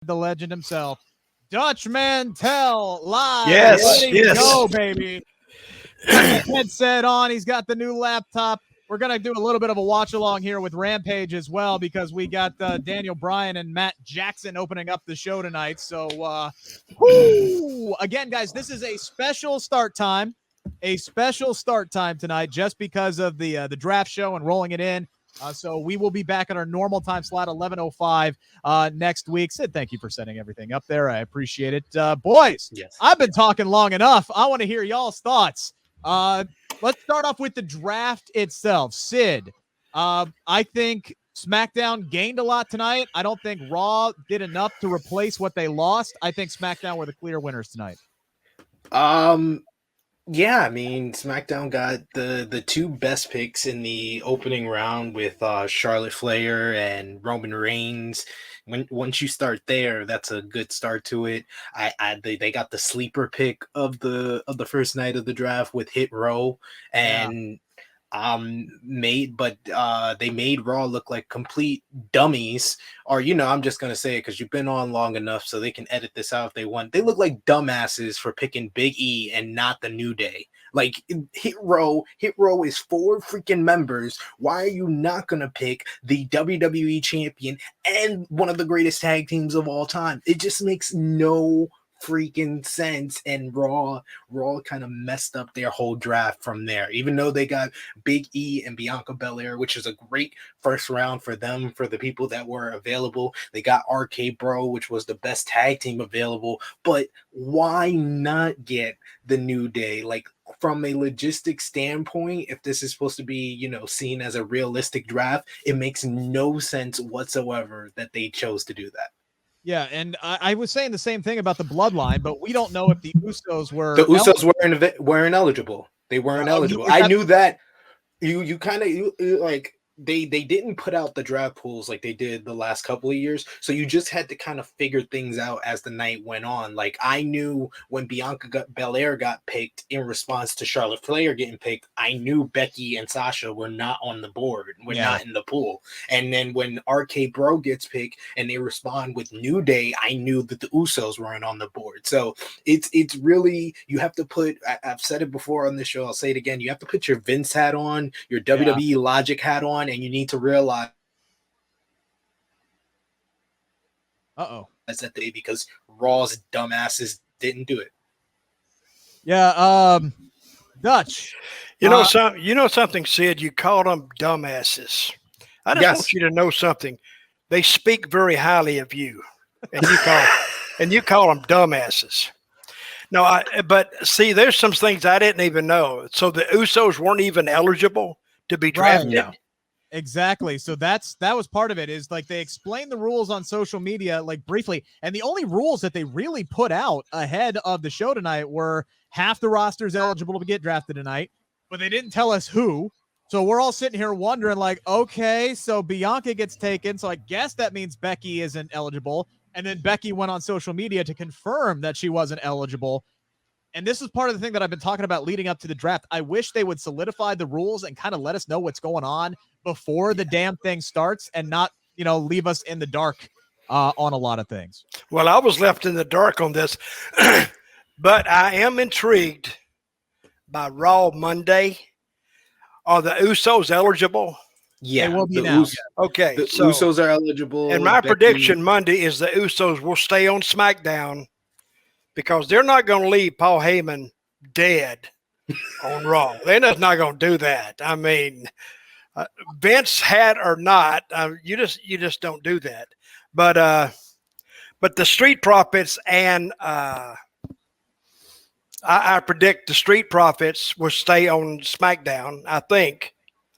the legend himself, Dutch Mantell, live. Yes, Go, baby. Got the headset on. He's got the new laptop. We're going to do a little bit of a watch along here with Rampage as well, because we got Daniel Bryan and Matt Jackson opening up the show tonight. So, again, guys, this is a special start time. A special start time tonight just because of the draft show and rolling it in. So we will be back at our normal time slot, 11:05 next week. Sid, thank you for setting everything up there. I appreciate it. Boys, yes. I've been talking long enough. I want to hear y'all's thoughts. Let's start off with the draft itself. Sid, I think SmackDown gained a lot tonight. I don't think Raw did enough to replace what they lost. I think SmackDown were the clear winners tonight. Yeah, I mean, SmackDown got the two best picks in the opening round with Charlotte Flair and Roman Reigns. Once you start there, that's a good start to it. They got the sleeper pick of the first night of the draft with Hit Row, and they made Raw look like complete dummies. Or, I'm just gonna say it because you've been on long enough so they can edit this out if they want. They look like dumbasses for picking Big E and not the New Day. Like, Hit Row is 4 freaking members. Why are you not gonna pick the WWE champion and one of the greatest tag teams of all time? It just makes no freaking sense, and Raw kind of messed up their whole draft from there. Even though they got Big E and Bianca Belair, which is a great first round for them, for the people that were available. They got RK Bro, which was the best tag team available. But why not get the New Day? Like, from a logistic standpoint, if this is supposed to be, seen as a realistic draft, it makes no sense whatsoever that they chose to do that. Yeah, and I was saying the same thing about the Bloodline, but we don't know if the Usos were. The Usos weren't eligible. They weren't eligible. I knew that. You kind of like. They didn't put out the draft pools like they did the last couple of years, so you just had to kind of figure things out as the night went on. Like, I knew when Bianca Belair got picked in response to Charlotte Flair getting picked, I knew Becky and Sasha were not on the board, not in the pool. And then when RK Bro gets picked and they respond with New Day, I knew that the Usos weren't on the board. So it's really, you have to put, I've said it before on this show, I'll say it again, you have to put your Vince hat on, your WWE Logic hat on, and you need to realize that day, because Raw's dumbasses didn't do it. Yeah, Dutch. You know something, Sid. You called them dumbasses. I just want you to know something. They speak very highly of you, and you call them dumbasses. No, but see, there's some things I didn't even know. So the Usos weren't even eligible to be drafted. Right. Exactly. So that was part of it, is like they explained the rules on social media, like, briefly. And the only rules that they really put out ahead of the show tonight were half the roster is eligible to get drafted tonight, but they didn't tell us who. So we're all sitting here wondering, like, okay, so Bianca gets taken. So I guess that means Becky isn't eligible. And then Becky went on social media to confirm that she wasn't eligible. And this is part of the thing that I've been talking about leading up to the draft. I wish they would solidify the rules and kind of let us know what's going on before the damn thing starts, and not, leave us in the dark on a lot of things. Well, I was left in the dark on this, but I am intrigued by Raw Monday. Are the Usos eligible? Yeah, they will be now. Okay, the Usos are eligible. And my prediction Monday is the Usos will stay on SmackDown, because they're not going to leave Paul Heyman dead on Raw. They're just not going to do that. I mean, Vince had or not, you just don't do that. But the Street Profits and I predict the Street Profits will stay on SmackDown.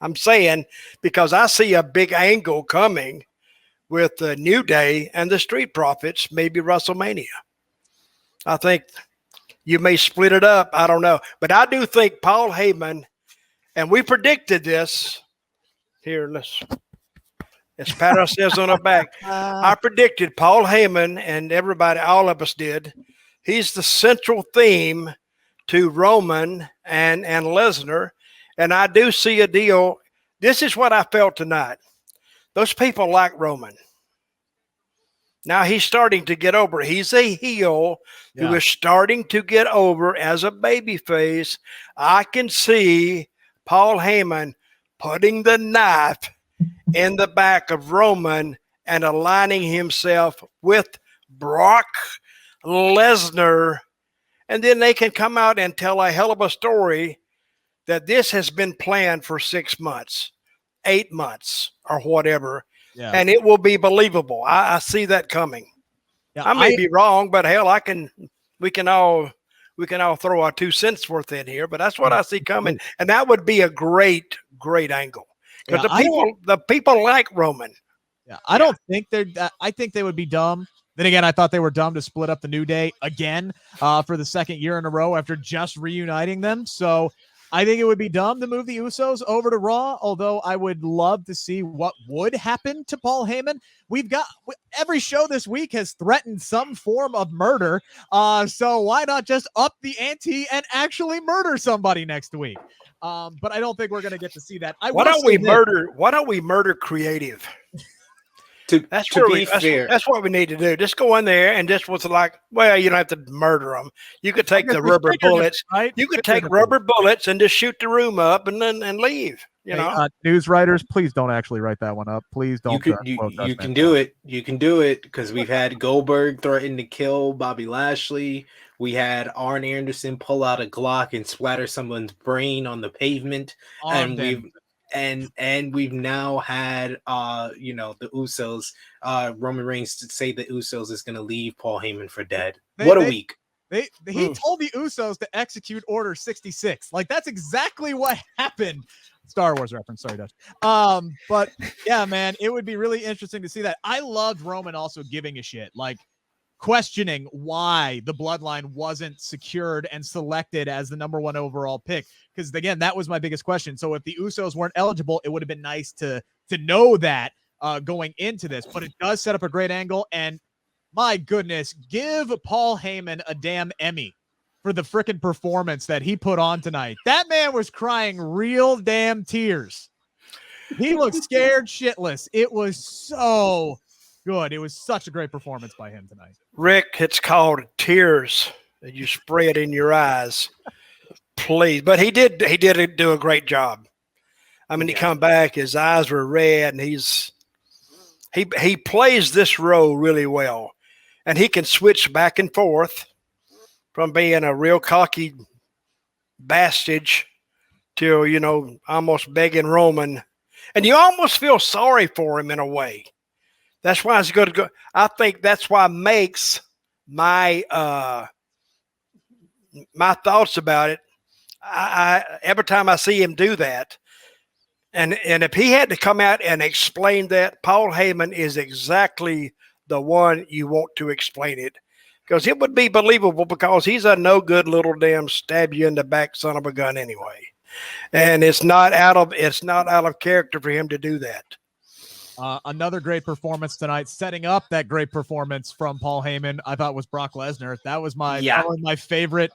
I'm saying, because I see a big angle coming with the New Day and the Street Profits, maybe WrestleMania. I think you may split it up. I don't know. But I do think Paul Heyman, and we predicted this. Here, let's pat ourselves on our back. I predicted Paul Heyman, and everybody, all of us did. He's the central theme to Roman and Lesnar. And I do see a deal. This is what I felt tonight. Those people like Roman. Now he's starting to get over. He's a heel who is starting to get over as a babyface. I can see Paul Heyman putting the knife in the back of Roman and aligning himself with Brock Lesnar. And then they can come out and tell a hell of a story that this has been planned for 6 months, 8 months, or whatever. Yeah. And it will be believable. I see that coming. Yeah, I may be wrong, but hell, we can all throw our 2 cents worth in here, but that's what I see coming. And that would be a great angle. Because the people like Roman. Yeah, I don't think I think they would be dumb. Then again, I thought they were dumb to split up the New Day again for the 2nd year in a row after just reuniting them. So I think it would be dumb to move the Usos over to Raw, although I would love to see what would happen to Paul Heyman. We've got every show this week has threatened some form of murder. So why not just up the ante and actually murder somebody next week? But I don't think we're going to get to see that. Why don't we murder creative? That's what we need to do. Just go in there and just was like, well, you don't have to murder them. You could take the rubber bullets. Right? You could take rubber bullets and just shoot the room up and leave. You know, news writers, please don't actually write that one up. Please don't. You can do it. You can do it because we've had Goldberg threaten to kill Bobby Lashley. We had Arn Anderson pull out a Glock and splatter someone's brain on the pavement, and we've now had the Usos, Roman Reigns to say the Usos is going to leave Paul Heyman for dead. What a week. He told the Usos to execute Order 66. Like, that's exactly what happened. Star Wars reference. Sorry, Dutch. But yeah, man, it would be really interesting to see that. I loved Roman also giving a shit, like questioning why the bloodline wasn't secured and selected as the number 1 overall pick. Because again, that was my biggest question. So if the Usos weren't eligible, it would have been nice to know that going into this. But it does set up a great angle. And my goodness, give Paul Heyman a damn Emmy for the freaking performance that he put on tonight. That man was crying real damn tears. He looked scared shitless. It was so good. It was such a great performance by him tonight. Rick, it's called tears that you spray it in your eyes. Please. But he did do a great job. I mean, he come back, his eyes were red, and he plays this role really well. And he can switch back and forth from being a real cocky bastard to, almost begging Roman. And you almost feel sorry for him in a way. That's why it's going to go. I think that's why makes my thoughts about it. I every time I see him do that, and if he had to come out and explain that, Paul Heyman is exactly the one you want to explain it, because it would be believable, because he's a no good little damn stab you in the back son of a gun anyway, and it's not out of character for him to do that. Another great performance tonight, setting up that great performance from Paul Heyman, I thought was Brock Lesnar. That was probably my favorite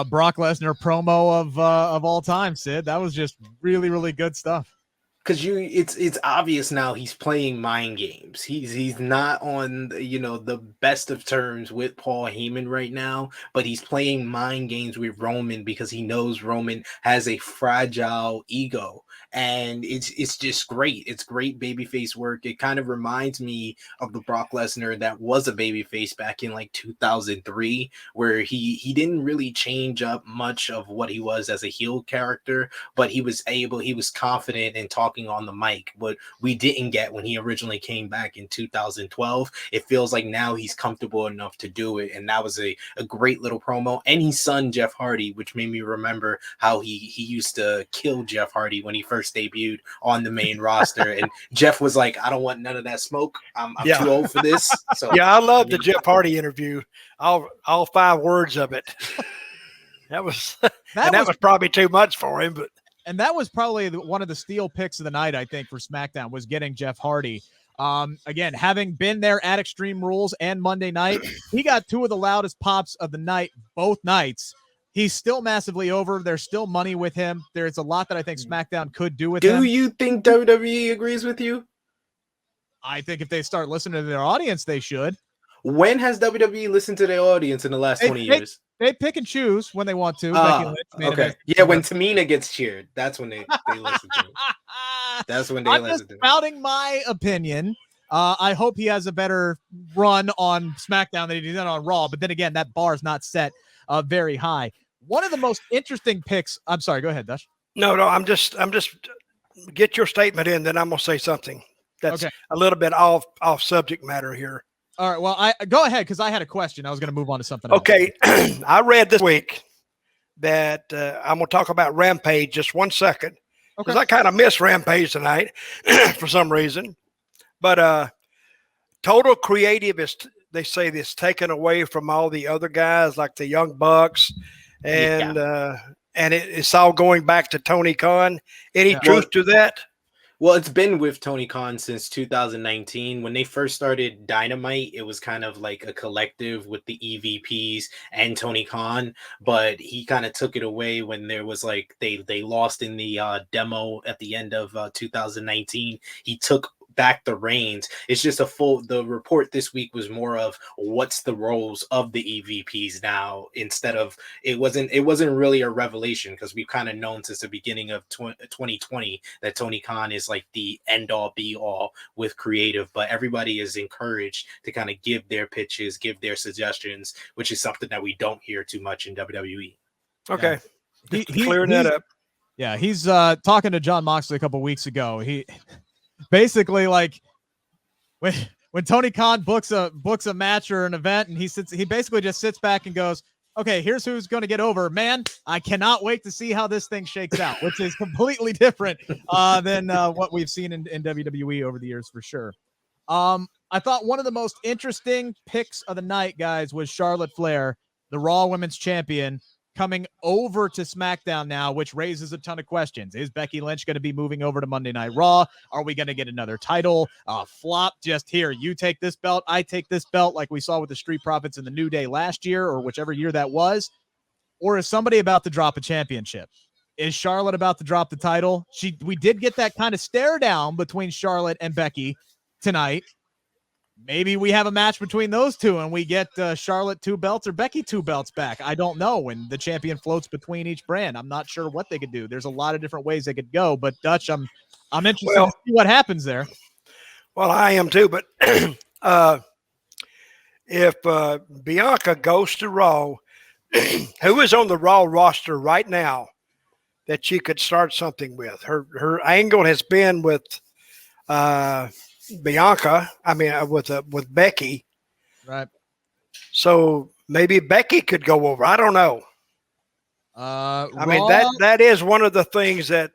Brock Lesnar promo of all time, Sid. That was just really, really good stuff. Because it's obvious now he's playing mind games. He's not on the best of terms with Paul Heyman right now, but he's playing mind games with Roman because he knows Roman has a fragile ego, and it's just great. It's great babyface work. It kind of reminds me of the Brock Lesnar that was a babyface back in like 2003, where he didn't really change up much of what he was as a heel character, but he was confident in talking on the mic. What we didn't get when he originally came back in 2012, it feels like now he's comfortable enough to do it, and that was a great little promo. And his son Jeff Hardy, which made me remember how he used to kill Jeff Hardy when he first debuted on the main roster, and Jeff was like, I don't want none of that smoke. I'm too old for this. So I love the Jeff Hardy interview, all 5 words of it. That was probably too much for him, but and that was probably one of the steal picks of the night, I think, for SmackDown, was getting Jeff Hardy. Again, having been there at Extreme Rules and Monday night, he got 2 of the loudest pops of the night, both nights. He's still massively over. There's still money with him. There's a lot that I think SmackDown could do with him. Do you think WWE agrees with you? I think if they start listening to their audience, they should. When has WWE listened to their audience in the last 20 years? They pick and choose when they want to. Becky Lynch, main okay. event. Yeah, when Tamina gets cheered, that's when they listen to it. That's when they I'm listen just to it. spouting my opinion. I hope he has a better run on SmackDown than he did on Raw. But then again, that bar is not set very high. One of the most interesting picks. I'm sorry. Go ahead, Dutch. No, I'm just get your statement in, then I'm gonna say something that's Okay. a little bit off subject matter here. All right. Well, I go ahead because I had a question. I was going to move on to something else. Okay, I read this week that I'm gonna talk about Rampage just 1 second because I kind of missed Rampage tonight for some reason. But Total Creative is, they say, this taken away from all the other guys like the Young Bucks, and it's all going back to Tony Khan. Any truth to that? Well, it's been with Tony Khan since 2019. When they first started Dynamite, it was kind of like a collective with the EVPs and Tony Khan, but he kind of took it away when there was like they lost in the demo at the end of 2019. He took back the reins. It's just the report this week was more of what's the roles of the EVPs now, instead of it wasn't really a revelation, because we've kind of known since the beginning of 2020 that Tony Khan is like the end all be all with creative, but everybody is encouraged to kind of give their pitches, give their suggestions, which is something that we don't hear too much in WWE. Okay. Yeah. Clearing that up. Yeah, he's talking to John Moxley a couple weeks ago. He basically, like, when Tony Khan books a match or an event, and he basically just sits back and goes, okay, here's who's going to get over. Man, I cannot wait to see how this thing shakes out, which is completely different than what we've seen in WWE over the years, for sure. I thought one of the most interesting picks of the night, guys, was Charlotte Flair, the Raw Women's Champion, coming over to SmackDown now, which raises a ton of questions. Is Becky Lynch going to be moving over to Monday Night Raw? Are we going to get another title flop? Just here, you take this belt, I take this belt, like we saw with the Street Profits in the New Day last year, or whichever year that was? Or is somebody about to drop a championship? Is Charlotte about to drop the title? We did get that kind of stare down between Charlotte and Becky tonight. Maybe we have a match between those two and we get Charlotte 2 belts or Becky 2 belts back. I don't know. When the champion floats between each brand, I'm not sure what they could do. There's a lot of different ways they could go, but Dutch, I'm interested to see what happens there. Well, I am too, but if Bianca goes to Raw, who is on the Raw roster right now that she could start something with? Her angle has been with Bianca, with Becky. Right. So maybe Becky could go over. I don't know. That is one of the things that,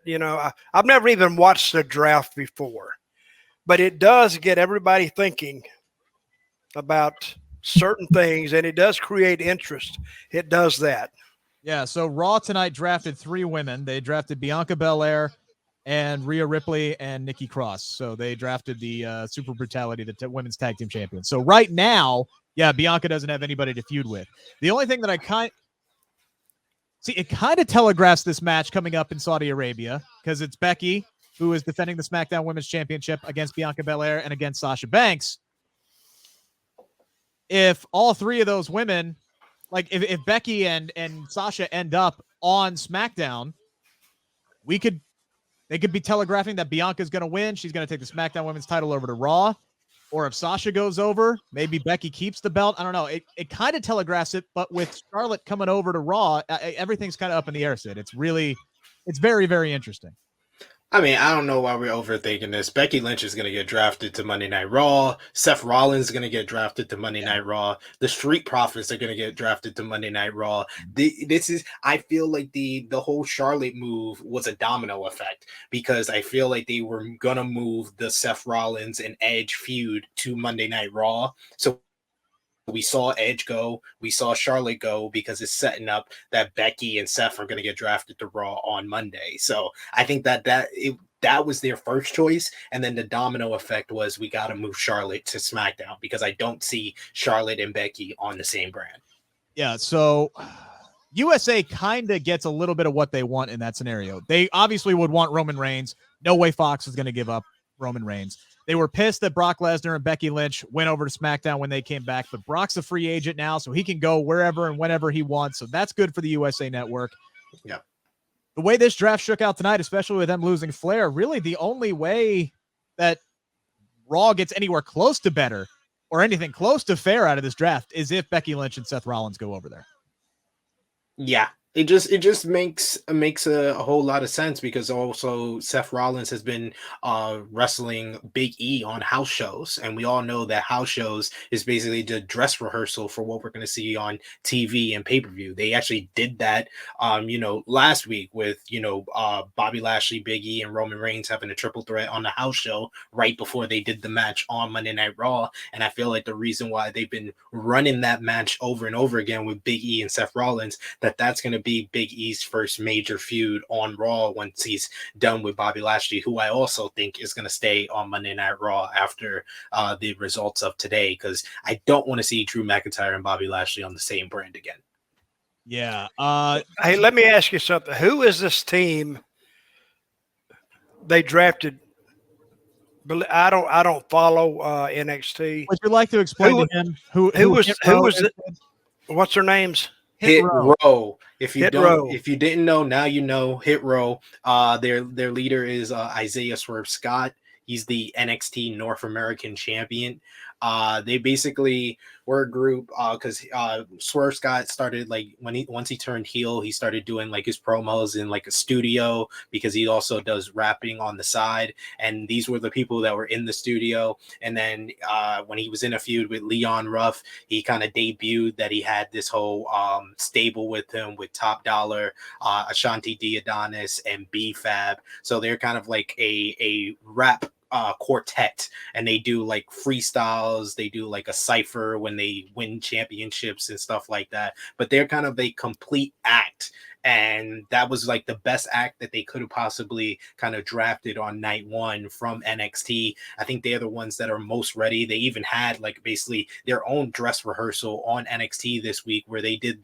I've never even watched the draft before, but it does get everybody thinking about certain things, and it does create interest. It does that. Yeah. So Raw tonight drafted 3 women. They drafted Bianca Belair and Rhea Ripley and Nikki Cross. So they drafted the Super Brutality, the women's tag team champions. So right now, yeah, Bianca doesn't have anybody to feud with. The only thing that it kind of telegraphs this match coming up in Saudi Arabia, because it's Becky, who is defending the SmackDown Women's Championship against Bianca Belair and against Sasha Banks. If all 3 of those women, like if Becky and Sasha end up on SmackDown, they could be telegraphing that Bianca's going to win. She's going to take the SmackDown Women's title over to Raw. Or if Sasha goes over, maybe Becky keeps the belt. I don't know. It kind of telegraphs it, but with Charlotte coming over to Raw, everything's kind of up in the air, Sid. It's very, very interesting. I mean, I don't know why we're overthinking this. Becky Lynch is going to get drafted to Monday Night Raw. Seth Rollins is going to get drafted to Monday Night Raw. The Street Profits are going to get drafted to Monday Night Raw. I feel like the whole Charlotte move was a domino effect, because I feel like they were going to move the Seth Rollins and Edge feud to Monday Night Raw. So we saw Edge go, we saw Charlotte go, because it's setting up that Becky and Seth are going to get drafted to Raw on Monday. So I think that was their first choice. And then the domino effect was, we got to move Charlotte to SmackDown, because I don't see Charlotte and Becky on the same brand. Yeah. So USA kind of gets a little bit of what they want in that scenario. They obviously would want Roman Reigns. No way Fox is going to give up Roman Reigns. They were pissed that Brock Lesnar and Becky Lynch went over to SmackDown when they came back, but Brock's a free agent now, so he can go wherever and whenever he wants. So that's good for the USA Network. Yeah. The way this draft shook out tonight, especially with them losing Flair, really the only way that Raw gets anywhere close to better or anything close to fair out of this draft is if Becky Lynch and Seth Rollins go over there. Yeah. It just makes a whole lot of sense, because also Seth Rollins has been wrestling Big E on house shows, and we all know that house shows is basically the dress rehearsal for what we're going to see on TV and pay-per-view. They actually did that last week with Bobby Lashley, Big E, and Roman Reigns having a triple threat on the house show right before they did the match on Monday Night Raw. And I feel like the reason why they've been running that match over and over again with Big E and Seth Rollins, that's going to be Big E's first major feud on Raw once he's done with Bobby Lashley, who I also think is going to stay on Monday Night Raw after the results of today, because I don't want to see Drew McIntyre and Bobby Lashley on the same brand again. Yeah. Hey, let me ask you something. Who is this team they drafted? I don't follow NXT. Would you like to explain to him who was it? What's their names? Hit Row. If you didn't know, now you know. Hit Row. Their leader is Isaiah Swerve Scott. He's the NXT North American champion. They basically were a group because Swerve Scott started, like, once he turned heel, he started doing like his promos in like a studio, because he also does rapping on the side. And these were the people that were in the studio. And then when he was in a feud with Leon Ruff, he kind of debuted that he had this whole stable with him with Top Dollar, Ashanti Diadonis, and B-Fab. So they're kind of like a rap quartet, and they do like freestyles, they do like a cypher when they win championships and stuff like that, but they're kind of a complete act. And that was like the best act that they could have possibly kind of drafted on night one from NXT. I think they're the ones that are most ready. They even had like basically their own dress rehearsal on NXT this week, where they did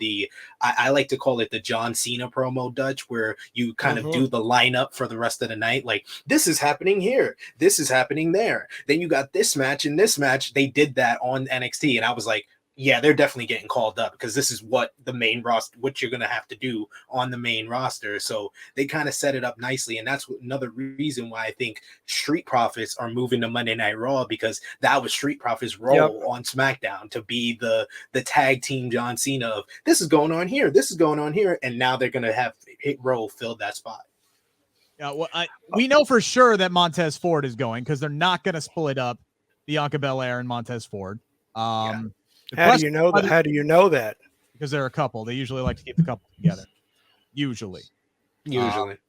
I like to call it the John Cena promo, Dutch, where you kind of do the lineup for the rest of the night. Like, this is happening here, this is happening there, then you got this match and this match. They did that on NXT, and I was like, yeah, they're definitely getting called up, because this is what the main roster, what you're going to have to do on the main roster. So they kind of set it up nicely. And that's another reason why I think Street Profits are moving to Monday Night Raw, because that was Street Profits' role on SmackDown, to be the tag team John Cena of, this is going on here, this is going on here. And now they're going to have Hit Row fill that spot. Yeah, well, we know for sure that Montez Ford is going, because they're not going to split up Bianca Belair and Montez Ford. How do you know that? How do you know that? Because they're a couple. They usually like to keep the couple together. Usually.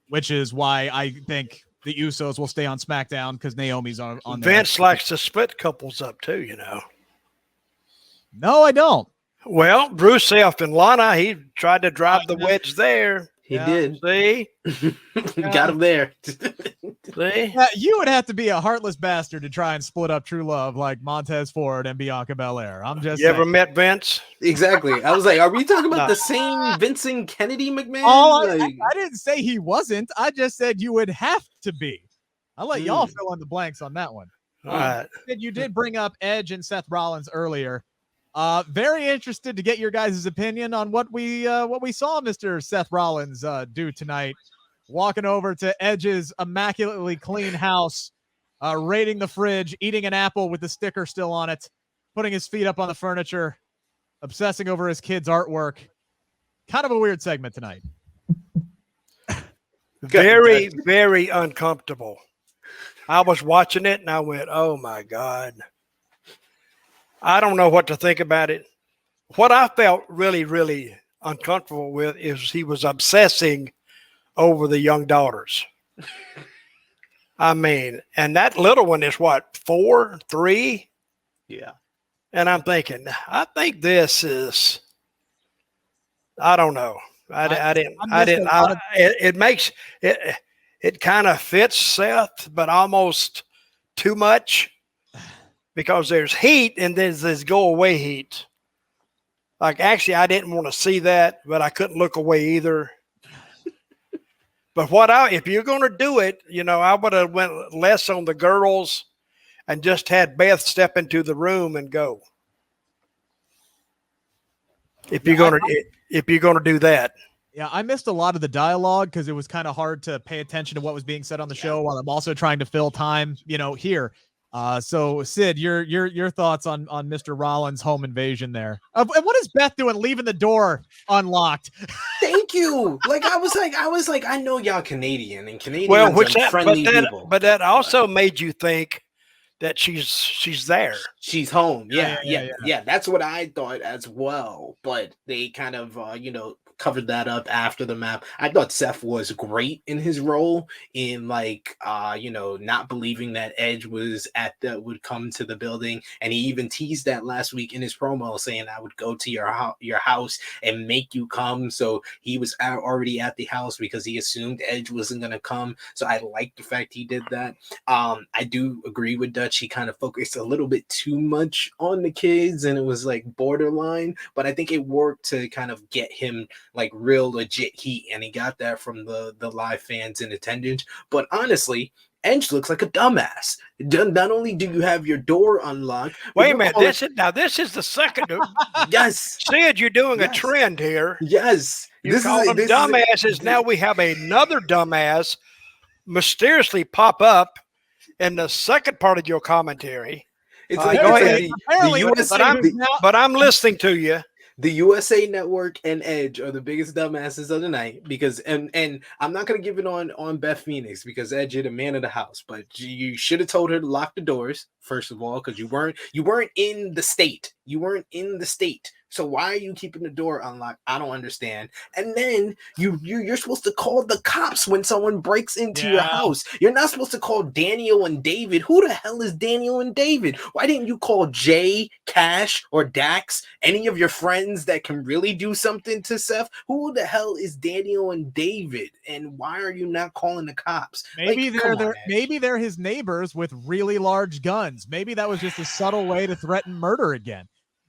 Which is why I think the Usos will stay on SmackDown, because Naomi's on there. Vince likes to split couples up too, you know. No, I don't. Well, Rusev and Lana, he tried to drive the wedge there. He did. See? Got him there. See? Yeah, you would have to be a heartless bastard to try and split up True Love like Montez Ford and Bianca Belair. I'm just You ever met Vince? Exactly. I was like, are we talking about the same Vincent Kennedy McMahon? I didn't say he wasn't. I just said you would have to be. I'll let y'all fill in the blanks on that one. All right. You did bring up Edge and Seth Rollins earlier. Very interested to get your guys' opinion on what we saw Mr. Seth Rollins do tonight, walking over to Edge's immaculately clean house, raiding the fridge, eating an apple with the sticker still on it, putting his feet up on the furniture, obsessing over his kids' artwork. Kind of a weird segment tonight. Very, very uncomfortable. I was watching it and I went, oh my God. I don't know what to think about it. What I felt really, really uncomfortable with is he was obsessing over the young daughters. I mean, and that little one is what, 4, 3? Yeah. And I'm thinking, I think this is, I don't know. It kind of fits Seth, but almost too much. Because there's heat and there's this go away heat. Like, actually, I didn't want to see that, but I couldn't look away either. But if you're going to do it, you know, I would have went less on the girls and just had Beth step into the room and go. If you're gonna do that. Yeah, I missed a lot of the dialogue because it was kind of hard to pay attention to what was being said on the show while I'm also trying to fill time, here. So Sid, your thoughts on Mr. Rollins' home invasion there. And what is Beth doing leaving the door unlocked? Thank you. I was like, I know y'all Canadian and Canadians are friendly people. But that also made you think that she's there. She's home. Yeah. That's what I thought as well. But they kind of covered that up after the map. I thought Seth was great in his role in not believing that Edge would come to the building, and he even teased that last week in his promo, saying I would go to your house and make you come. So he was already at the house because he assumed Edge wasn't gonna come. So I like the fact he did that. I do agree with Dutch. He kind of focused a little bit too much on the kids, and it was like borderline. But I think it worked to kind of get him like real legit heat, and he got that from the live fans in attendance. But honestly, Edge looks like a dumbass. Not only do you have your door unlocked. Wait a minute, this is the second. Yes, Sid, you're doing a trend here. Yes, you call them dumbasses. Now we have another dumbass mysteriously pop up in the second part of your commentary. It's like go ahead. But I'm listening to you. The USA Network and Edge are the biggest dumbasses of the night because, and I'm not going to give it on Beth Phoenix because Edge is the man of the house, but you should have told her to lock the doors, first of all, because you weren't in the state. You weren't in the state. So why are you keeping the door unlocked? I don't understand. And then you're supposed to call the cops when someone breaks into your house. You're not supposed to call Daniel and David. Who the hell is Daniel and David? Why didn't you call Jay, Cash, or Dax? Any of your friends that can really do something to Seth? Who the hell is Daniel and David? And why are you not calling the cops? Maybe maybe they're his neighbors with really large guns. Maybe that was just a subtle way to threaten murder again.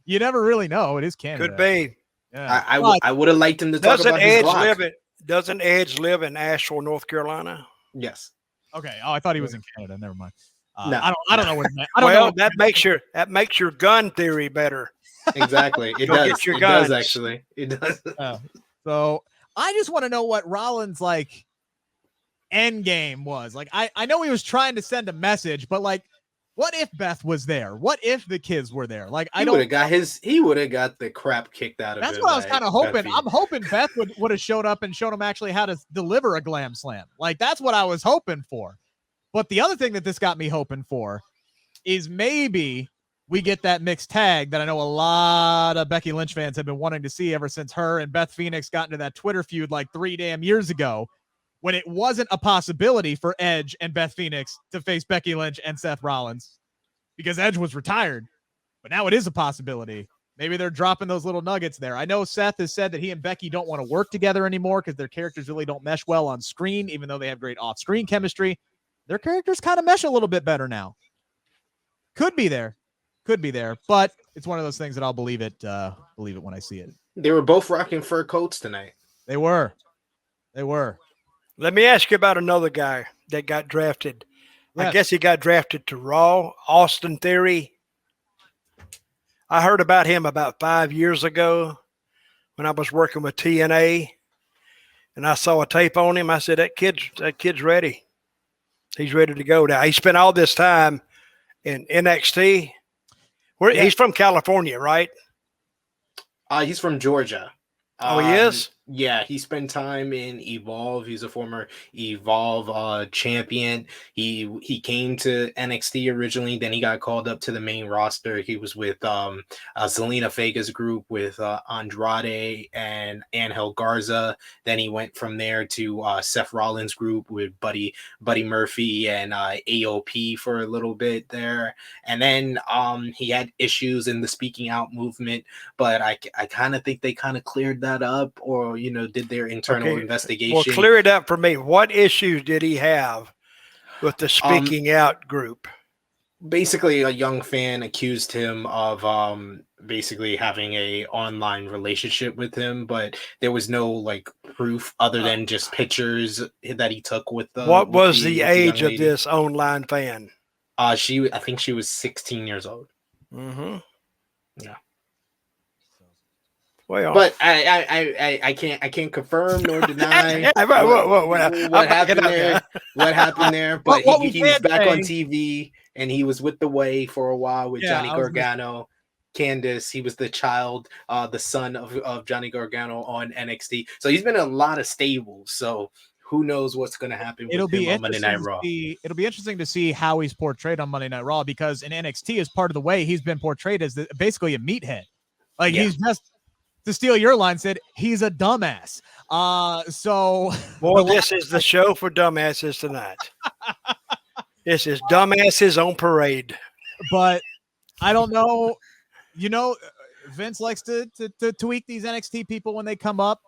You never really know. It is Canada. Could be. Yeah. I would have liked him to talk about his block. Doesn't Edge live in Asheville, North Carolina? Yes. Okay. Oh, I thought he was in Canada. Never mind. No. I don't know what. I don't know. That makes your gun theory better. Exactly. It does. Get your it guns. does actually. It does. So I just want to know what Rollins end game was. I know he was trying to send a message, but what if Beth was there? What if the kids were there? He would have got the crap kicked out of him. That's what I was kind of hoping. I'm hoping Beth would have showed up and shown him actually how to deliver a glam slam. That's what I was hoping for. But the other thing that this got me hoping for is maybe we get that mixed tag that I know a lot of Becky Lynch fans have been wanting to see ever since her and Beth Phoenix got into that Twitter feud 3 damn years ago, when it wasn't a possibility for Edge and Beth Phoenix to face Becky Lynch and Seth Rollins because Edge was retired. But now it is a possibility. Maybe they're dropping those little nuggets there. I know Seth has said that he and Becky don't want to work together anymore because their characters really don't mesh well on screen, even though they have great off-screen chemistry. Their characters kind of mesh a little bit better now. Could be there, but it's one of those things that I'll believe it when I see it. They were both rocking fur coats tonight. They were. Let me ask you about another guy that got drafted. Yes. I guess he got drafted to Raw, Austin Theory. I heard about him about 5 years ago when I was working with TNA, and I saw a tape on him. I said, that kid's ready. He's ready to go now. He spent all this time in NXT. He's from California, right? He's from Georgia. Oh, he is? Yeah, he spent time in Evolve. He's a former Evolve champion. He came to NXT originally, then he got called up to the main roster. He was with Zelina Vega's group with Andrade and Angel Garza. Then he went from there to Seth Rollins' group with Buddy Murphy and AOP for a little bit there. And then he had issues in the speaking out movement, but I kind of think they kind of cleared that up, or did their internal investigation. Well, clear it up for me. What issues did he have with the speaking out group? Basically, a young fan accused him of basically having a online relationship with him, but there was no proof other than just pictures that he took with the. What was the age of this online fan? I think she was 16 years old. Mm-hmm. Yeah. Well, but I can't confirm nor deny what happened there. Yeah. What happened there? But what he was back on TV, and he was with the Way for a while with Johnny Gargano. Candice, he was the child, the son of Johnny Gargano on NXT. So he's been in a lot of stables. So who knows what's going to happen with him on Monday Night Raw. It'll be interesting to see how he's portrayed on Monday Night Raw, because in NXT, as part of the Way, he's been portrayed as basically a meathead. Like he's just, to steal your line, said he's a dumbass. So boy, this is the show for dumbasses tonight. This is dumbasses on parade. But I don't know. You know, Vince likes to tweak these NXT people when they come up.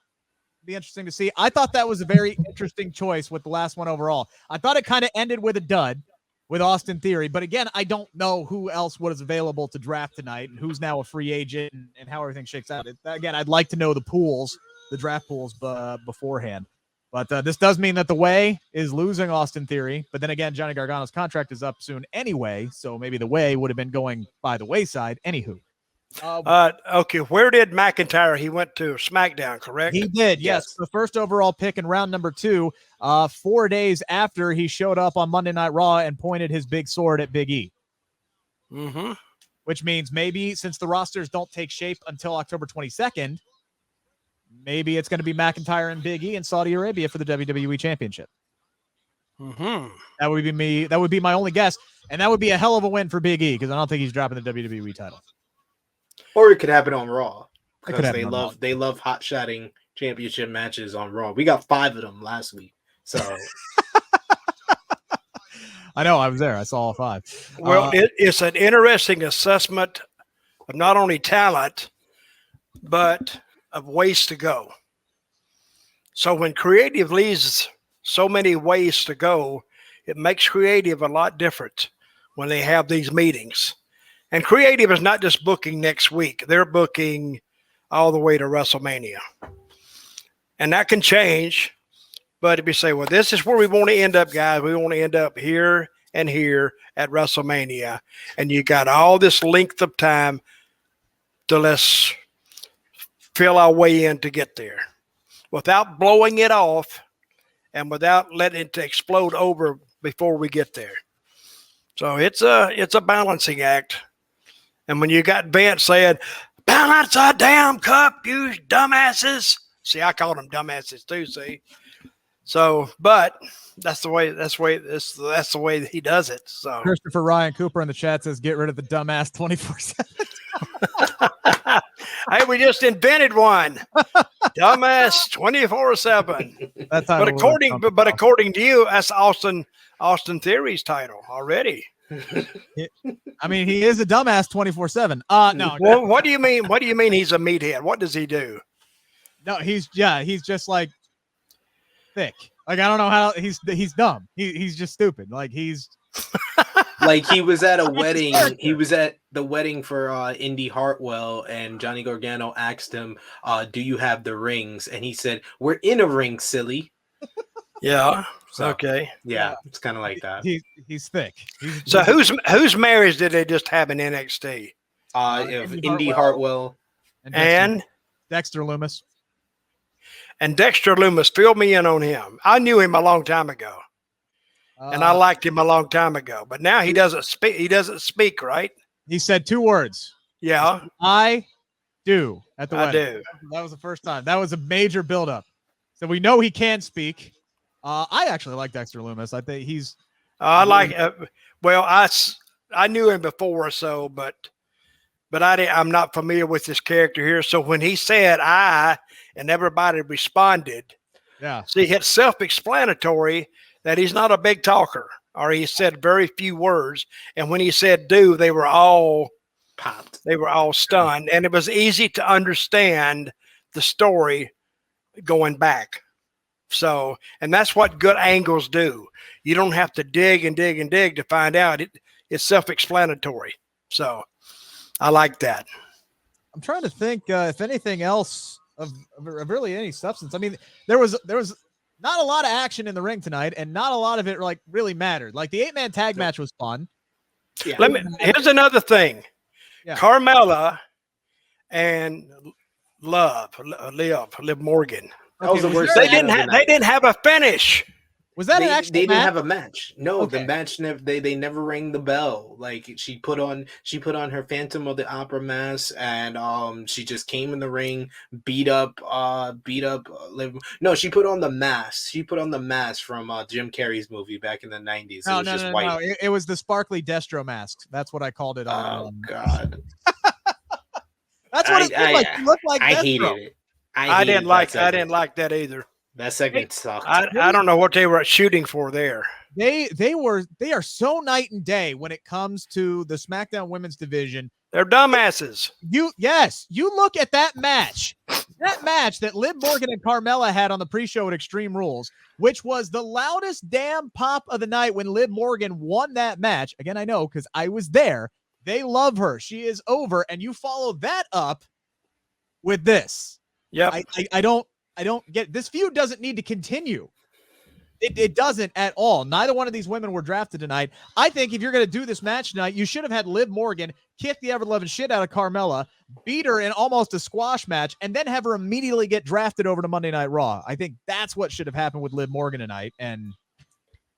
Be interesting to see. I thought that was a very interesting choice with the last one overall. I thought it kind of ended with a dud with Austin Theory. But again, I don't know who else was available to draft tonight and who's now a free agent and how everything shakes out. Again, I'd like to know the draft pools beforehand. But this does mean that the Way is losing Austin Theory. But then again, Johnny Gargano's contract is up soon anyway. So maybe the Way would have been going by the wayside. Anywho. Okay, where did McIntyre? He went to SmackDown, correct? He did, yes. The first overall pick in round number 2, 4 days after he showed up on Monday Night Raw and pointed his big sword at Big E. Mm-hmm. Which means maybe, since the rosters don't take shape until October 22nd, maybe it's going to be McIntyre and Big E in Saudi Arabia for the WWE Championship. Mm-hmm. That would be me. That would be my only guess, and that would be a hell of a win for Big E, because I don't think he's dropping the WWE title. Or it could happen on Raw, because they love hot shotting championship matches on Raw. We got 5 of them last week, so I know, I was there. I saw all 5. Well, it's an interesting assessment of not only talent, but of ways to go. So when creative leaves so many ways to go, it makes creative a lot different when they have these meetings. And creative is not just booking next week. They're booking all the way to WrestleMania. And that can change. But if you say, well, this is where we want to end up, guys. We want to end up here and here at WrestleMania. And you got all this length of time to let's fill our way in to get there without blowing it off and without letting it explode over before we get there. So it's a balancing act. And when you got Vince saying, balance a damn cup, you dumbasses. See, I call them dumbasses too, see. So, but that's the way that he does it. So Christopher Ryan Cooper in the chat says, get rid of the dumbass 24/7. Hey, we just invented one. Dumbass 24/7. That's But according to you, that's Austin Theory's title already. I mean, he is a dumbass 24/7. No. Well, what do you mean? What do you mean he's a meathead? What does he do? No, he's just like thick. Like, I don't know how he's dumb. He's just stupid. Like, he's like, he was at a wedding. He was at the wedding for Indy Hartwell, and Johnny Gargano asked him, do you have the rings? And he said, we're in a ring, silly. Yeah. So, okay. Yeah, it's kind of like that. He's thick. So whose marriage did they just have in NXT? Indy Hartwell and Dexter Lumis. And Dexter Lumis, fill me in on him. I knew him a long time ago, and I liked him a long time ago. But now he doesn't speak. He doesn't speak, right? He said 2 words. Yeah, I do at the wedding. I do. That was the first time. That was a major buildup. So we know he can speak. I actually like Dexter Lumis. I think he's. I like. Well, I knew him before, so but I'm not familiar with his character here. So when he said "I" and everybody responded, yeah. See, it's self-explanatory that he's not a big talker, or he said very few words. And when he said "do," they were all popped. They were all stunned, and it was easy to understand the story going back. So, and that's what good angles do. You don't have to dig and dig and dig to find out. It's self-explanatory. So I like that. I'm trying to think if anything else of really any substance. I mean, there was not a lot of action in the ring tonight, and not a lot of it like really mattered. Like, the 8-man tag match was fun. Yeah. Here's another thing. Yeah. Carmella and Liv Morgan. That was the worst. They segment didn't of the night. they didn't have a finish. Was that an They actual didn't match? have a match. No, Okay. the match never. They never rang the bell. Like she put on her Phantom of the Opera mask, and she just came in the ring, beat up. No, she put on the mask. She put on the mask from Jim Carrey's movie back in the 90s. No, it was just white. no. It was the sparkly Destro mask. That's what I called it. Oh God. That's what it looked like. It looked like I Destro. hated it. I didn't like that either. That segment sucked. I don't know what they were shooting for there. They are so night and day when it comes to the SmackDown Women's Division. They're dumbasses. You look at that match. That match that Liv Morgan and Carmella had on the pre-show at Extreme Rules, which was the loudest damn pop of the night when Liv Morgan won that match. Again, I know because I was there. They love her. She is over. And you follow that up with this. Yeah. I don't get this feud doesn't need to continue. It doesn't at all. Neither one of these women were drafted tonight. I think if you're going to do this match tonight, you should have had Liv Morgan kick the ever-loving shit out of Carmella, beat her in almost a squash match, and then have her immediately get drafted over to Monday Night Raw. I think that's what should have happened with Liv Morgan tonight. And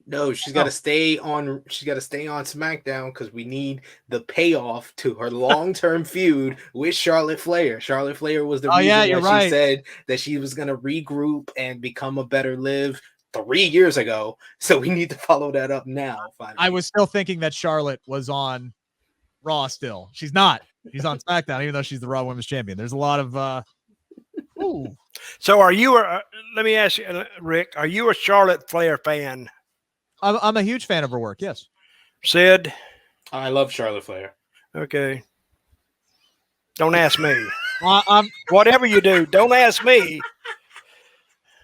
no, she's got to stay on. She's got to stay on SmackDown because we need the payoff to her long-term feud with Charlotte Flair. Charlotte Flair was the reason why she said that she was going to regroup and become a better Liv 3 years ago. So we need to follow that up now. Finally. I was still thinking that Charlotte was on Raw still. She's not. She's on SmackDown, even though she's the Raw Women's Champion. There's a lot of So are you let me ask you, Rick, are you a Charlotte Flair fan? I'm a huge fan of her work, yes. Sid? I love Charlotte Flair. Okay. Don't ask me. I'm Whatever you do, don't ask me.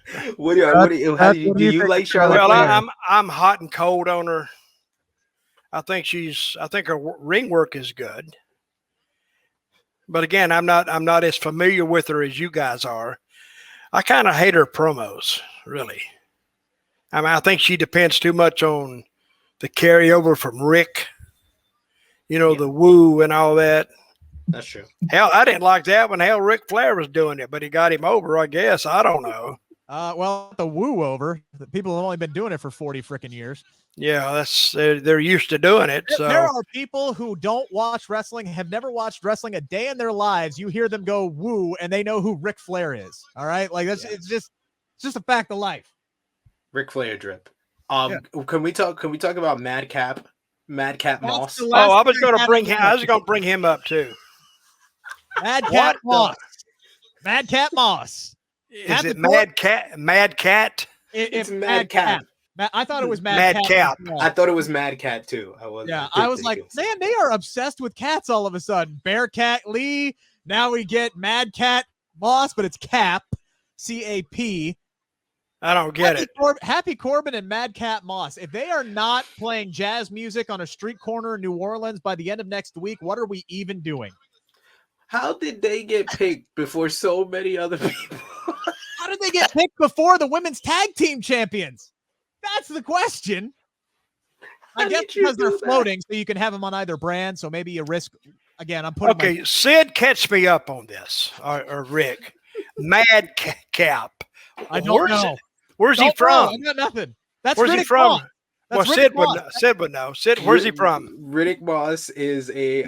Do you like Charlotte Well, Flair? I'm hot and cold on her. I think her ring work is good. But again, I'm not as familiar with her as you guys are. I kind of hate her promos, really. I mean, I think she depends too much on the carryover from Rick. The woo and all that. That's true. Hell, I didn't like that when Ric Flair was doing it, but he got him over, I guess. I don't know. Well, the woo over. The people have only been doing it for 40 freaking years. Yeah, they're used to doing it. So there are people who don't watch wrestling, have never watched wrestling a day in their lives. You hear them go woo, and they know who Ric Flair is. All right, like it's just a fact of life. Ric Flair drip. Can we talk about Madcap Moss? Oh, I was going to bring him up too. Madcap Moss. Madcap Moss. Is it Madcat? It's Madcap. I thought it was Madcap. I thought it was Madcat too. I was like, man, they are obsessed with cats all of a sudden. Bearcat Lee. Now we get Madcat Moss, but it's Cap, C-A-P. I don't get it. Happy Corbin and Madcap Moss. If they are not playing jazz music on a street corner in New Orleans by the end of next week, what are we even doing? How did they get picked before so many other people? How did they get picked before the women's tag team champions? That's the question. I guess because they're floating, so you can have them on either brand. So maybe you risk. Again, I'm putting. Okay, Sid, catch me up on this, or Rick. Madcap. I don't know. Where's he from? I got nothing. That's where's Riddick he from? Moss. Well, Sid would know. Sid, where's he from? Riddick Moss is a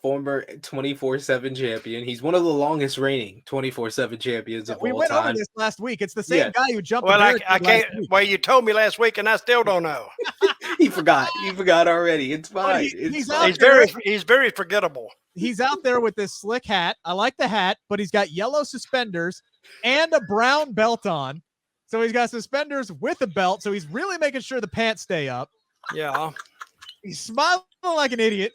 former 24/7 champion. He's one of the longest reigning 24/7 champions of all time. We went over this last week. It's the same guy who jumped. Well, I can't. Well, you told me last week, and I still don't know. He forgot. You forgot already. It's fine. He's very forgettable. He's out there with this slick hat. I like the hat, but he's got yellow suspenders and a brown belt on. So he's got suspenders with a belt. So he's really making sure the pants stay up. Yeah. He's smiling like an idiot.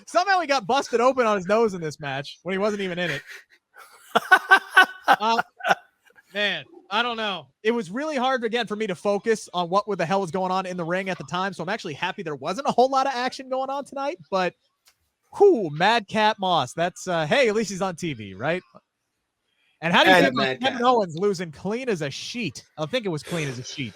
Somehow he got busted open on his nose in this match when he wasn't even in it. Man, I don't know. It was really hard, again, for me to focus on what the hell was going on in the ring at the time. So I'm actually happy there wasn't a whole lot of action going on tonight. But, Madcap Moss. That's, hey, at least he's on TV, right? And how do you think Kevin Owens losing clean as a sheet? I think it was clean as a sheet.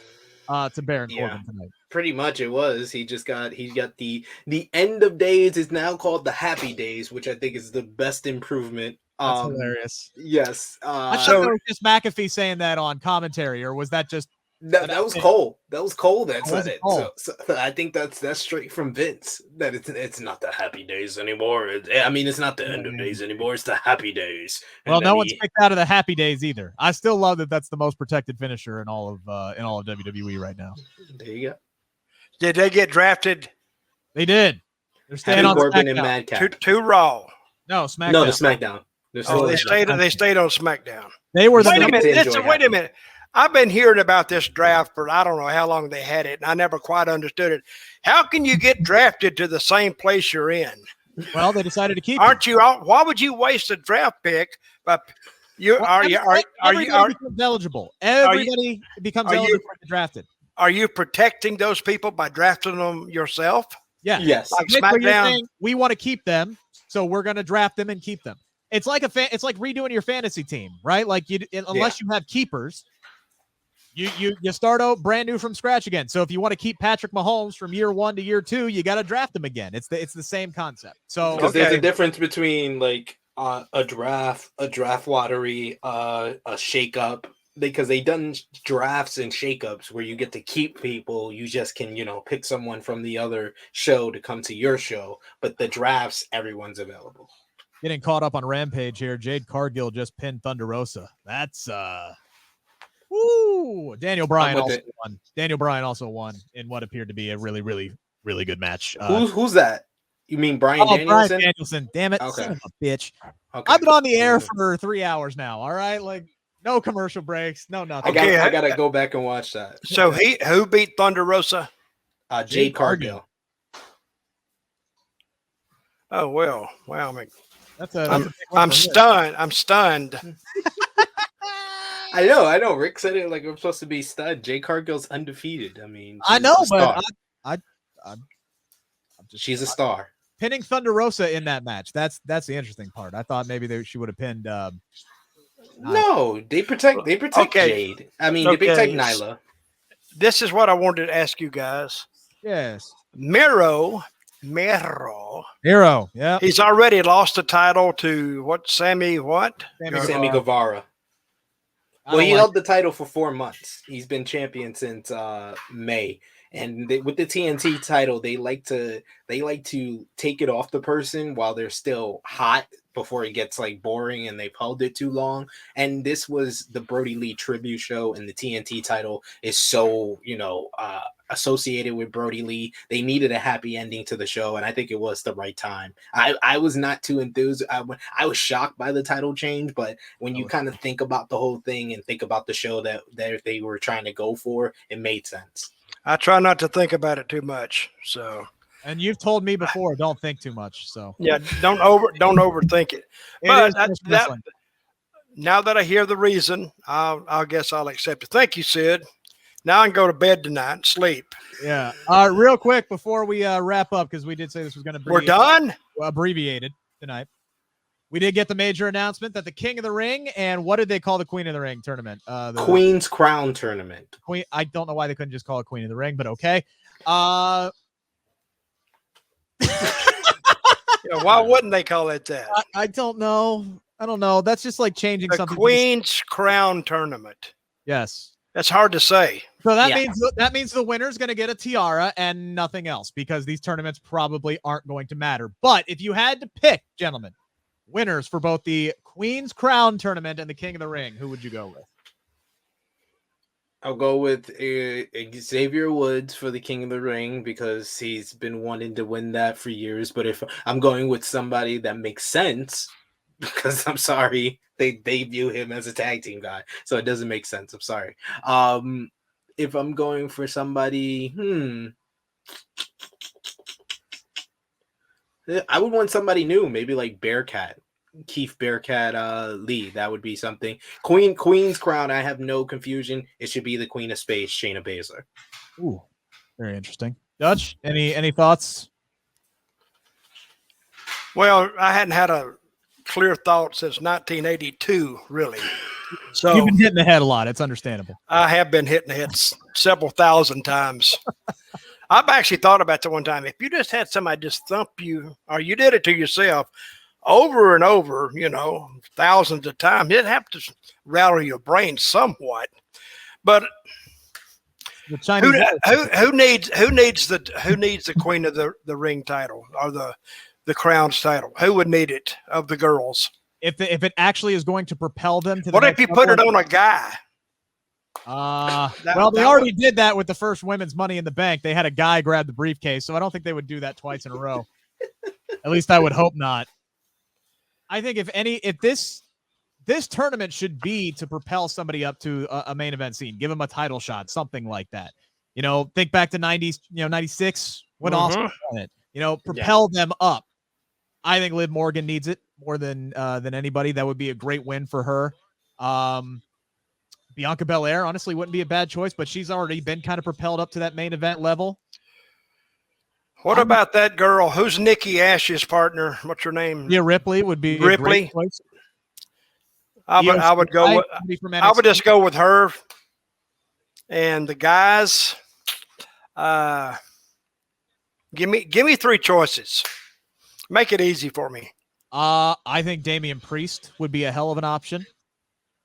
to Baron Yeah. Corbin tonight. Pretty much it was. He got the end of days is now called the happy days, which I think is the best improvement. That's hilarious. Yes. I thought that was just McAfee saying that on commentary, or was that just that was Cole. That was Cole that said it. Cole? So I think that's straight from Vince. That it's not the happy days anymore. It's not the end of days anymore. It's the happy days. Well, no one's picked out of the happy days either. I still love that. That's the most protected finisher in all of WWE right now. There you go. Did they get drafted? They did. They're staying on Corbin SmackDown. and Madcap. To Raw. No, SmackDown. No, the SmackDown. They stayed on SmackDown. They were the wait a minute. I've been hearing about this draft for I don't know how long they had it, and I never quite understood it. How can you get drafted to the same place you're in? Well, they decided to keep. Aren't you? Why would you waste a draft pick? But everybody becomes eligible. Everybody becomes eligible to get drafted. Are you protecting those people by drafting them yourself? Yeah. Yes. Like SmackDown. We want to keep them, so we're going to draft them and keep them. It's like it's like redoing your fantasy team, right? Like unless you have keepers, you start out brand new from scratch again. So if you want to keep Patrick Mahomes from year 1 to year 2, you got to draft him again. It's the same concept. So because there's a difference between like a draft lottery, a shakeup. Because they done drafts and shakeups where you get to keep people, you just can pick someone from the other show to come to your show. But the drafts, everyone's available. Getting caught up on Rampage here. Jade Cargill just pinned Thunder Rosa. That's woo. Daniel Bryan also won. Daniel Bryan also won in what appeared to be a really, really, really good match. Who's that? You mean Bryan Danielson? Bryan Danielson. Damn it. Okay. Son of a bitch. Okay. I've been on the air for 3 hours now. All right. Like no commercial breaks. No, nothing. I gotta go back and watch that. So who beat Thunder Rosa? Jade Cargill. Oh well. Wow. I'm stunned. I'm stunned. I know. Rick said it like I'm supposed to be stunned. Jade Cargill's undefeated. I mean, I know, but she's a star. Pinning Thunder Rosa in that match. That's the interesting part. I thought maybe she would have pinned. No, they protect Jade. I mean, they protect Nyla. This is what I wanted to ask you guys. Yes. Miro. Yeah. He's already lost the title to Sammy Guevara. Well, he held the title for 4 months. He's been champion since May. And with the TNT title, they like to take it off the person while they're still hot before it gets like boring and they've held it too long. And this was the Brody Lee tribute show, and the TNT title is so associated with Brody Lee. They needed a happy ending to the show, and I think it was the right time. I was not too enthused. I was shocked by the title change, but when you kind of think about the whole thing and think about the show that they were trying to go for, it made sense. I try not to think about it too much. So, and you've told me before, don't think too much. So yeah, don't overthink it. But now that I hear the reason, I guess I'll accept it. Thank you, Sid. Now I can go to bed tonight and sleep. Yeah. Real quick before we wrap up, because we did say this was going to be we're done abbreviated tonight. We did get the major announcement that the King of the Ring and what did they call the Queen of the Ring tournament? The Queen's Crown tournament. Queen. I don't know why they couldn't just call it Queen of the Ring, but okay. Why wouldn't they call it that? I don't know. I don't know. That's just like changing the something. Queen's Crown tournament. Yes. That's hard to say. So that means the winner's going to get a tiara and nothing else, because these tournaments probably aren't going to matter. But if you had to pick, gentlemen, winners for both the Queen's Crown tournament and the King of the Ring, who would you go with? I'll go with Xavier Woods for the King of the Ring because he's been wanting to win that for years. But if I'm going with somebody that makes sense, because I'm sorry, they view him as a tag team guy, so it doesn't make sense. I'm sorry. If I'm going for somebody, I would want somebody new, maybe like Keith Bearcat Lee. That would be something. Queen's Crown, I have no confusion. It should be the Queen of Space, Shayna Baszler. Ooh, very interesting. Dutch, any thoughts? Well, I hadn't had a clear thought since 1982, really. So you've been hitting the head a lot. It's understandable. I have been hitting the head several thousand times. I've actually thought about that one time. If you just had somebody just thump you, or you did it to yourself over and over, thousands of times, it'd have to rattle your brain somewhat. But The Chinese who needs the Queen of the Ring title or the Crown's title? Who would need it of the girls? if it actually is going to propel them to the What if next you put it level, on a guy? they already did that with the first women's Money in the Bank. They had a guy grab the briefcase, so I don't think they would do that twice in a row. At least I would hope not. I think if this tournament should be to propel somebody up to a main event scene, give them a title shot, something like that. Think back to 90s, 96 when Austin won it. Propel them up. I think Liv Morgan needs it more than anybody. That would be a great win for her. Bianca Belair honestly wouldn't be a bad choice, but she's already been kind of propelled up to that main event level. What about that girl? Who's Nikki Ash's partner? What's her name? Yeah, Ripley would be a great choice. I would just go with her. And the guys, give me three choices. Make it easy for me. I think Damian Priest would be a hell of an option.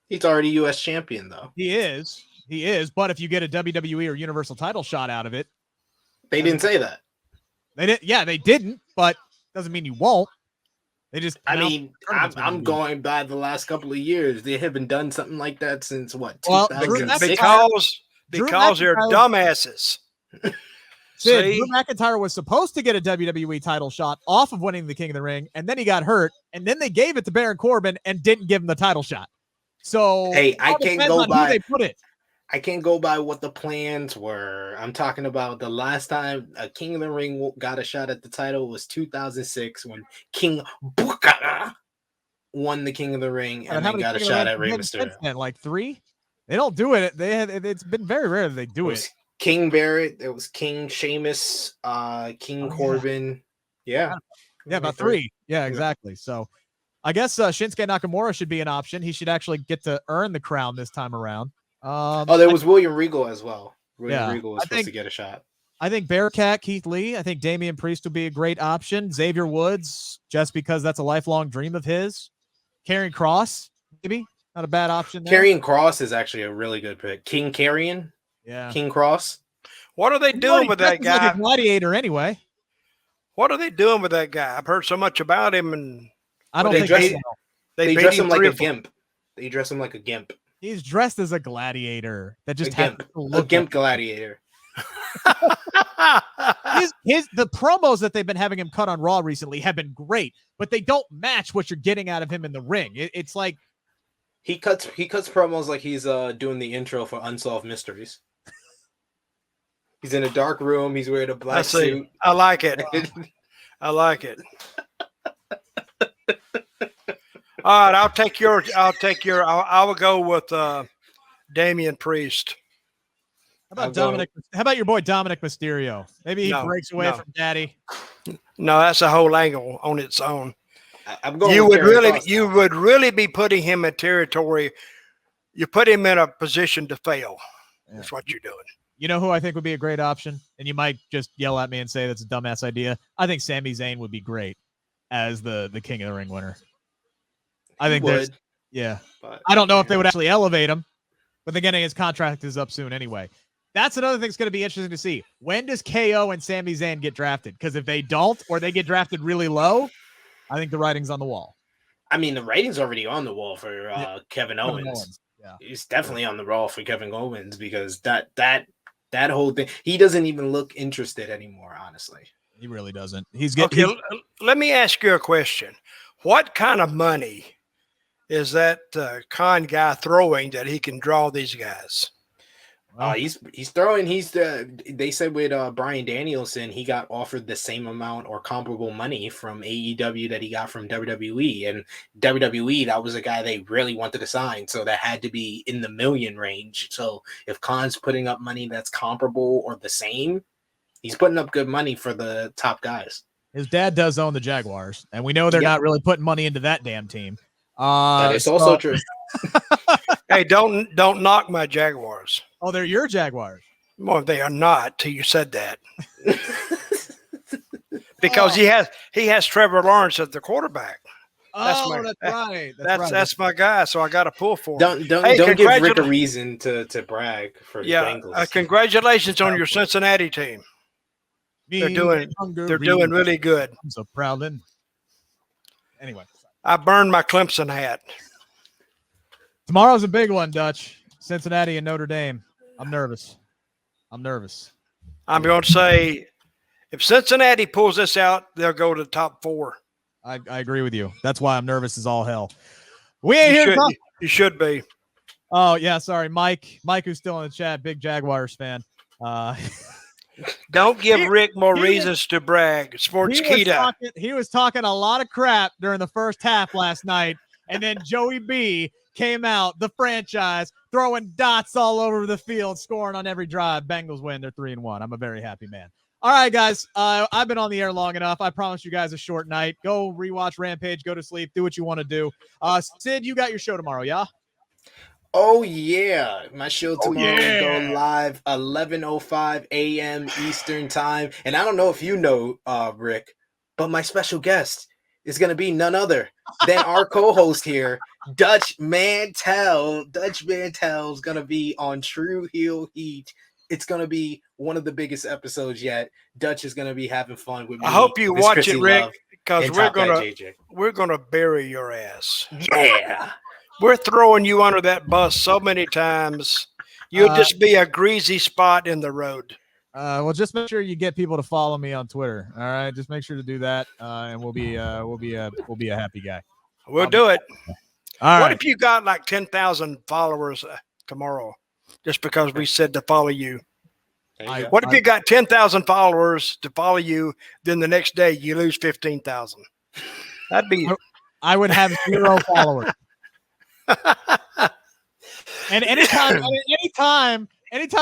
He's already U.S. champion, though. He is. But if you get a WWE or Universal title shot out of it, they didn't say that. They did. Yeah, they didn't. But doesn't mean you won't. They just. I'm going by the last couple of years. They haven't done something like that since what? Well, 2006? Because they're dumbasses. Drew McIntyre was supposed to get a WWE title shot off of winning the King of the Ring, and then he got hurt, and then they gave it to Baron Corbin and didn't give him the title shot. So hey, I can't go by. They put it. I can't go by what the plans were. I'm talking about the last time a King of the Ring got a shot at the title was 2006 when King Booker won the King of the Ring and then got a shot at Rey Mysterio. Like 3? They don't do it. It's been very rare that they do it. King Barrett. It was King Sheamus, King Corbin. Yeah, about 3. Yeah, exactly. So I guess Shinsuke Nakamura should be an option. He should actually get to earn the crown this time around. There was William Regal as well. William Regal was supposed to get a shot. I think Bearcat, Keith Lee. I think Damian Priest would be a great option. Xavier Woods, just because that's a lifelong dream of his. Karrion Kross, maybe. Not a bad option there. Karrion Kross is actually a really good pick. King Karrion. Yeah. King Kross. What are they doing with that guy? Like a gladiator anyway. What are they doing with that guy? I've heard so much about him, and I don't think they dress him like a gimp. They dress him like a gimp. He's dressed as a gladiator that just a gimp gladiator. The promos that they've been having him cut on Raw recently have been great, but they don't match what you're getting out of him in the ring. It's like he cuts promos like he's doing the intro for Unsolved Mysteries. He's in a dark room. He's wearing a black suit. I like it. I like it. All right, I will go with Damian Priest. How about your boy Dominic Mysterio? Maybe he breaks away from Daddy. No, that's a whole angle on its own. I'm going. You would really be putting him in territory. You put him in a position to fail. Yeah. That's what you're doing. You know who I think would be a great option? And you might just yell at me and say that's a dumbass idea. I think Sami Zayn would be great as the King of the Ring winner. I think but I don't know if they would actually elevate him, but then again, his contract is up soon anyway. That's another thing that's going to be interesting to see. When does KO and Sami Zayn get drafted? Because if they don't, or they get drafted really low, I think the writing's on the wall. I mean, the writing's already on the wall for Kevin Owens. Yeah. He's definitely on the wall for Kevin Owens because that whole thing, he doesn't even look interested anymore, honestly. He really doesn't. Let me ask you a question. What kind of money is that con guy throwing that he can draw these guys? He's throwing. They said with Bryan Danielson, he got offered the same amount or comparable money from AEW that he got from WWE, and WWE, that was a guy they really wanted to sign, so that had to be in the million range. So if Khan's putting up money that's comparable or the same, he's putting up good money for the top guys. His dad does own the Jaguars, and we know they're not really putting money into that damn team. That is also true. Hey, don't knock my Jaguars. Oh, they're your Jaguars. Well, they are not till you said that. Because he has Trevor Lawrence as the quarterback. That's right. That's my guy. So I got to pull for him. Don't give Rick a reason to brag for the Bengals. Congratulations on your Cincinnati team. They're doing really good. I'm so proud, Lynn. Anyway, I burned my Clemson hat. Tomorrow's a big one, Dutch. Cincinnati and Notre Dame. I'm nervous. I'm going to say, if Cincinnati pulls this out, they'll go to the top 4. I agree with you. That's why I'm nervous as all hell. We ain't here to talk. You should be. Oh, yeah, sorry. Mike, who's still in the chat, big Jaguars fan. Don't give Rick more reasons to brag. Sportskeeda. He was talking a lot of crap during the first half last night, and then Joey B came out, the franchise, throwing dots all over the field, scoring on every drive. Bengals win. They're 3-1. I'm a very happy man. All right, guys. I've been on the air long enough. I promised you guys a short night. Go rewatch Rampage. Go to sleep. Do what you want to do. Sid, you got your show tomorrow, yeah? Oh, yeah. My show tomorrow will go live 11:05 a.m. Eastern time. And I don't know if you know, Rick, but my special guest is going to be none other than our co-host here, Dutch Mantell. Dutch Mantell is going to be on True Heel Heat. It's going to be one of the biggest episodes yet. Dutch is going to be having fun with me. I hope you watch Chrissy it, Rick, because we're going to bury your ass. Yeah. We're throwing you under that bus so many times. You'll just be a greasy spot in the road. Well, just make sure you get people to follow me on Twitter. All right, just make sure to do that, and we'll be a happy guy. We'll do it. All what right. if you got like 10,000 followers tomorrow, just because we said to follow you? What if you got 10,000 followers to follow you, then the next day you lose 15,000? That'd be. I would have 0 followers. And anytime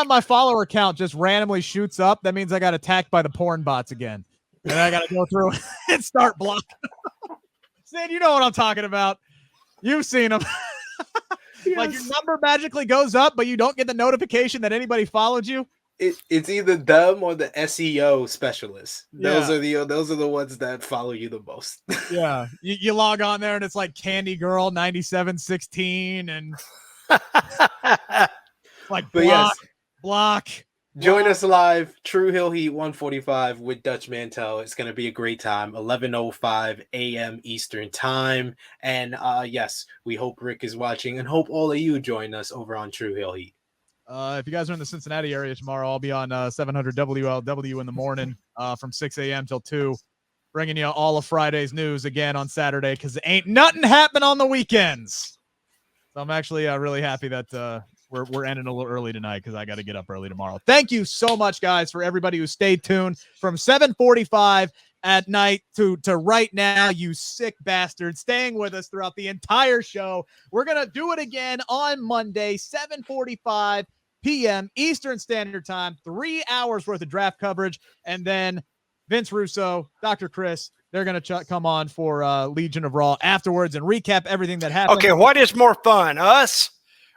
my follower count just randomly shoots up, that means I got attacked by the porn bots again. And I got to go through and start blocking. Sid, you know what I'm talking about. You've seen them. Yes. Like your number magically goes up, but you don't get the notification that anybody followed you. It's either them or the SEO specialists. Those are the ones that follow you the most. Yeah. You log on there and it's like Candy Girl 9716 and like block. Join us live, True Hill Heat 145 with Dutch Mantell. It's going to be a great time. 11:05 a.m. Eastern time. And yes, we hope Rick is watching and hope all of you join us over on True Hill Heat. If you guys are in the Cincinnati area tomorrow, I'll be on 700 WLW in the morning from 6 a.m. till 2, bringing you all of Friday's news again on Saturday because ain't nothing happening on the weekends. So I'm actually really happy that we're ending a little early tonight because I got to get up early tomorrow. Thank you so much, guys, for everybody who stayed tuned from 7:45 at night to right now, you sick bastards, staying with us throughout the entire show. We're going to do it again on Monday, 7:45 p.m. Eastern Standard Time, 3 hours worth of draft coverage. And then Vince Russo, Dr. Chris, they're going to come on for Legion of Raw afterwards and recap everything that happened. Okay, what is more fun, us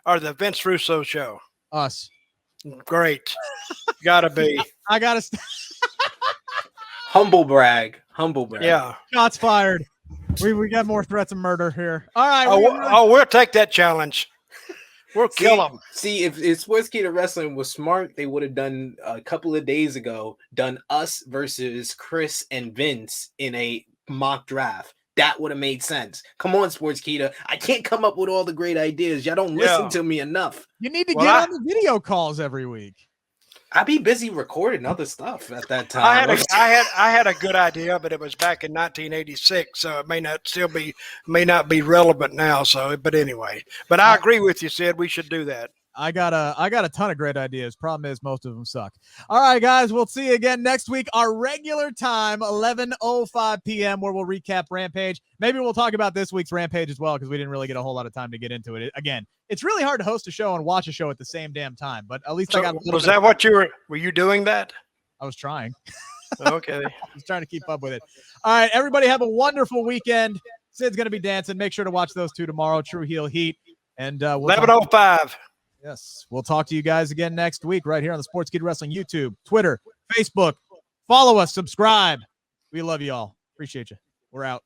or the Vince Russo show? Us. Great. Gotta be. I got to Humble brag. Yeah. Shots fired. We got more threats of murder here. All right. We'll take that challenge. We'll kill them. See, if Sportskeeda Wrestling was smart, they would have done a couple of days ago, done us versus Chris and Vince in a mock draft. That would have made sense. Come on, Sportskeeda. I can't come up with all the great ideas. Y'all don't listen to me enough. You need to get on the video calls every week. I'd be busy recording other stuff at that time. I had a good idea, but it was back in 1986, so it may not be relevant now. So, but anyway, but I agree with you, Sid. We should do that. I got a ton of great ideas. Problem is, most of them suck. All right, guys, we'll see you again next week. Our regular time, 11:05 p.m., where we'll recap Rampage. Maybe we'll talk about this week's Rampage as well, because we didn't really get a whole lot of time to get into it. Again, it's really hard to host a show and watch a show at the same damn time, but at least I got a little. Was that what were you doing that? I was trying. Okay. I was trying to keep up with it. All right, everybody have a wonderful weekend. Sid's going to be dancing. Make sure to watch those two tomorrow, True Heel Heat. And 11:05. Yes. We'll talk to you guys again next week right here on the Sportskeeda Wrestling YouTube, Twitter, Facebook. Follow us, subscribe. We love you all. Appreciate you. We're out.